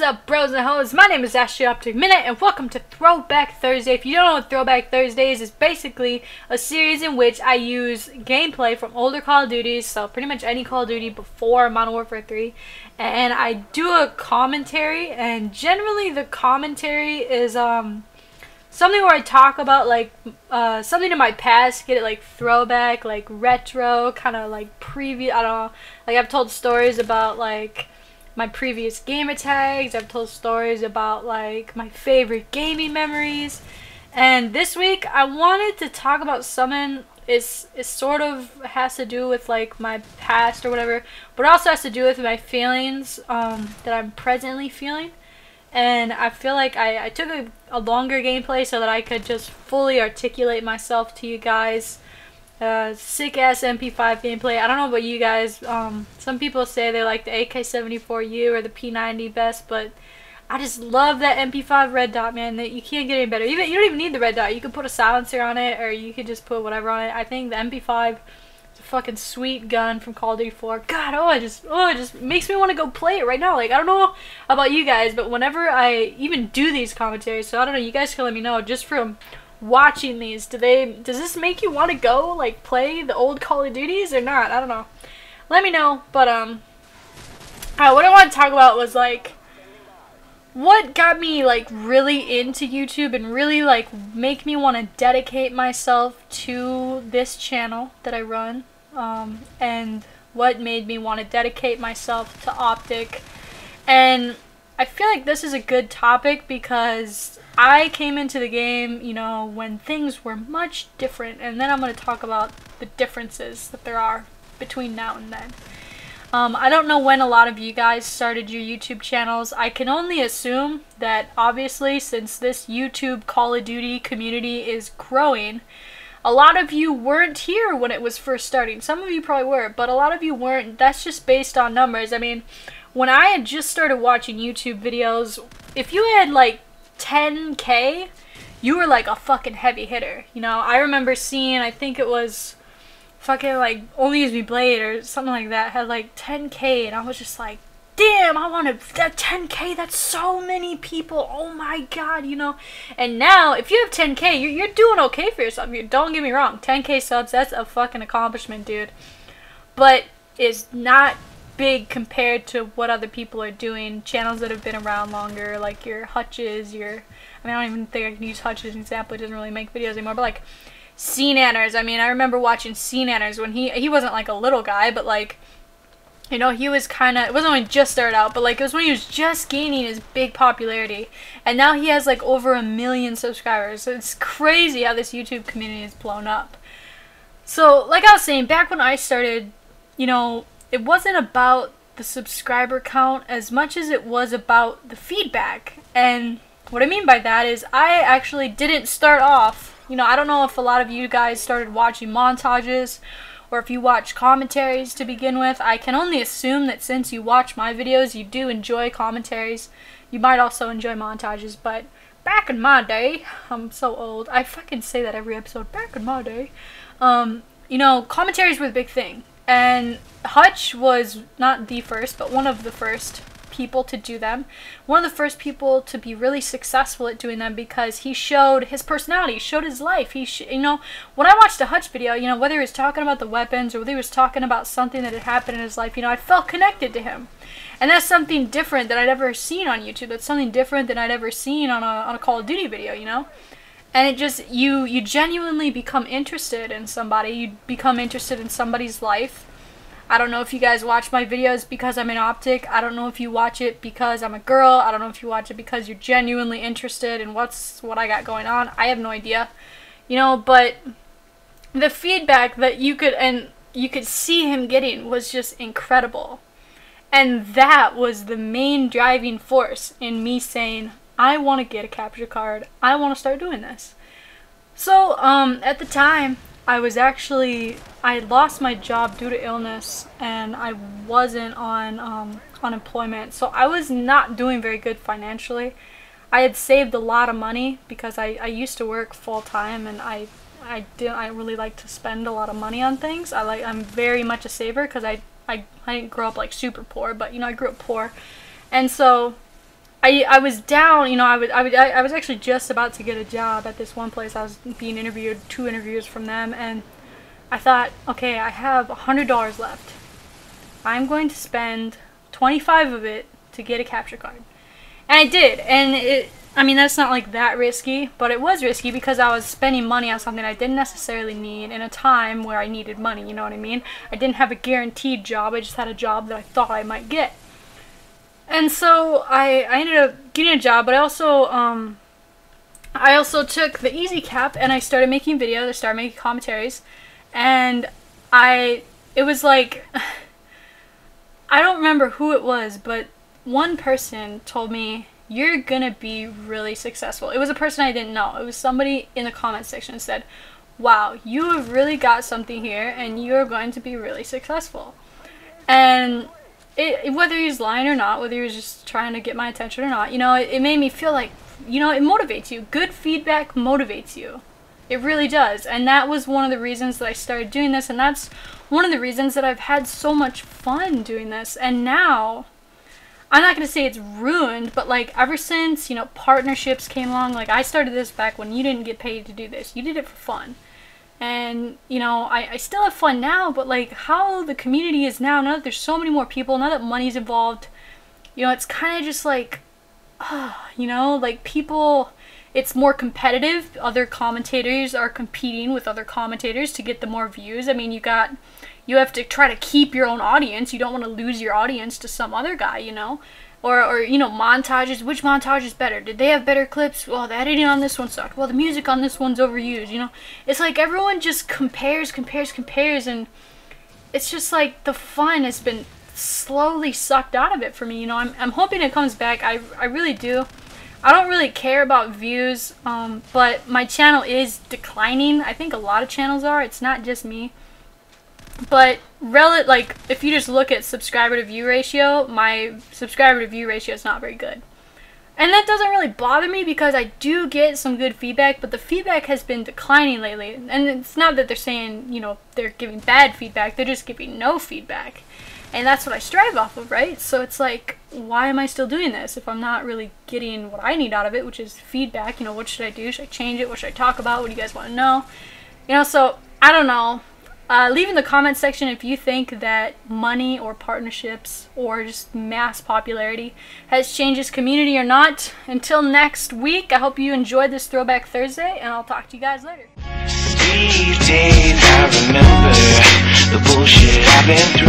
up, bros and hoes? My name is MiDNiTE, and welcome to Throwback Thursday. If you don't know what Throwback Thursdays is, basically a series in which I use gameplay from older Call of Duties, so pretty much any Call of Duty before Modern Warfare 3, and I do a commentary, and generally the commentary is something where I talk about like something in my past, get it like throwback, like retro, kind of like previous. I don't know, like I've told stories about like my previous gamer tags. I've told stories about like my favorite gaming memories, and this week I wanted to talk about something. It sort of has to do with like my past or whatever, but it also has to do with my feelings that I'm presently feeling. And I feel like I took a longer gameplay so that I could just fully articulate myself to you guys. Sick ass MP5 gameplay. I don't know about you guys. Some people say they like the AK-74U or the P90 best, but I just love that MP5 red dot, man. That you can't get any better. You don't even need the red dot. You could put a silencer on it, or you could just put whatever on it. I think the MP5 is a fucking sweet gun from Call of Duty 4. God, it just makes me want to go play it right now. Like, I don't know about you guys, but whenever I even do these commentaries, so I don't know, you guys can let me know just from watching these, does this make you want to go like play the old Call of Duties or not? I don't know, let me know. But what I want to talk about was like what got me like really into YouTube and really like make me want to dedicate myself to this channel that I run, and what made me want to dedicate myself to Optic. And I feel like this is a good topic because I came into the game, you know, when things were much different, and then I'm going to talk about the differences that there are between now and then. I don't know when a lot of you guys started your YouTube channels. I can only assume that obviously since this YouTube Call of Duty community is growing, a lot of you weren't here when it was first starting. Some of you probably were, but a lot of you weren't. That's just based on numbers. I mean, when I had just started watching YouTube videos, if you had like 10K, you were like a fucking heavy hitter. You know, I remember seeing, I think it was fucking like Only Use Me Blade or something like that, had like 10K, and I was just like, damn, I want that 10K, that's so many people, oh my god, you know. And now, if you have 10K, you're doing okay for yourself. Don't get me wrong, 10K subs, that's a fucking accomplishment, dude. But it's not big compared to what other people are doing, channels that have been around longer, like your Hutches, I don't even think I can use Hutch as an example, he doesn't really make videos anymore, but like CNanners. I mean, I remember watching CNanners when he wasn't like a little guy, but like, you know, he was kind of, it wasn't when he just started out, but like it was when he was just gaining his big popularity, and now he has like over 1 million subscribers. So it's crazy how this YouTube community has blown up. So like I was saying, back when I started, you know, it wasn't about the subscriber count as much as it was about the feedback. And what I mean by that is I actually didn't start off, you know, I don't know if a lot of you guys started watching montages or if you watch commentaries to begin with. I can only assume that since you watch my videos, you do enjoy commentaries. You might also enjoy montages, but back in my day, I'm so old, I fucking say that every episode, back in my day, you know, commentaries were the big thing. And Hutch was not the first, but one of the first people to do them. One of the first people to be really successful at doing them because he showed his personality, showed his life. You know, when I watched a Hutch video, you know, whether he was talking about the weapons or whether he was talking about something that had happened in his life, you know, I felt connected to him. And that's something different that I'd ever seen on YouTube. That's something different than I'd ever seen on a Call of Duty video, you know? And it just, you genuinely become interested in somebody. You become interested in somebody's life. I don't know if you guys watch my videos because I'm in Optic. I don't know if you watch it because I'm a girl. I don't know if you watch it because you're genuinely interested in what I got going on. I have no idea. You know, but the feedback that you could see him getting was just incredible. And that was the main driving force in me saying, I want to get a capture card. I want to start doing this. So, at the time, I had lost my job due to illness, and I wasn't on unemployment, so I was not doing very good financially. I had saved a lot of money because I used to work full-time, and I really like to spend a lot of money on things. I'm very much a saver because I didn't grow up like super poor, but you know, I grew up poor. And so I was down, you know, I was actually just about to get a job at this one place. I was being interviewed, 2 interviews from them, and I thought, okay, I have $100 left. I'm going to spend 25 of it to get a capture card. And I did, and I mean, that's not like that risky, but it was risky because I was spending money on something I didn't necessarily need in a time where I needed money, you know what I mean? I didn't have a guaranteed job, I just had a job that I thought I might get. And so I ended up getting a job, but I also took the easy cap and I started making videos, I started making commentaries, and it was like, I don't remember who it was, but one person told me, you're gonna be really successful. It was a person I didn't know. It was somebody in the comment section said, wow, you have really got something here and you're going to be really successful. And whether he was lying or not, whether he was just trying to get my attention or not, you know, it made me feel like, you know, it motivates you. Good feedback motivates you. It really does. And that was one of the reasons that I started doing this, and that's one of the reasons that I've had so much fun doing this. And now, I'm not going to say it's ruined, but like ever since, you know, partnerships came along, like I started this back when you didn't get paid to do this. You did it for fun. And, you know, I still have fun now, but like how the community is now that there's so many more people, now that money's involved, you know, it's kind of just like, you know, like people, it's more competitive. Other commentators are competing with other commentators to get the more views. I mean, you have to try to keep your own audience. You don't want to lose your audience to some other guy, you know? Or you know, montages. Which montage is better? Did they have better clips? Well, the editing on this one sucked. Well, the music on this one's overused, you know? It's like everyone just compares, and it's just like the fun has been slowly sucked out of it for me, you know? I'm hoping it comes back. I really do. I don't really care about views, but my channel is declining. I think a lot of channels are. It's not just me. But like if you just look at subscriber to view ratio, my subscriber to view ratio is not very good. And that doesn't really bother me because I do get some good feedback, but the feedback has been declining lately. And it's not that they're saying, you know, they're giving bad feedback, they're just giving no feedback. And that's what I strive off of, right? So it's like, why am I still doing this if I'm not really getting what I need out of it, which is feedback? You know, what should I do? Should I change it? What should I talk about? What do you guys want to know? You know, so I don't know. Leave in the comment section if you think that money or partnerships or just mass popularity has changed this community or not. Until next week, I hope you enjoyed this Throwback Thursday, and I'll talk to you guys later. Steve Dave, I remember the bullshit I've been through.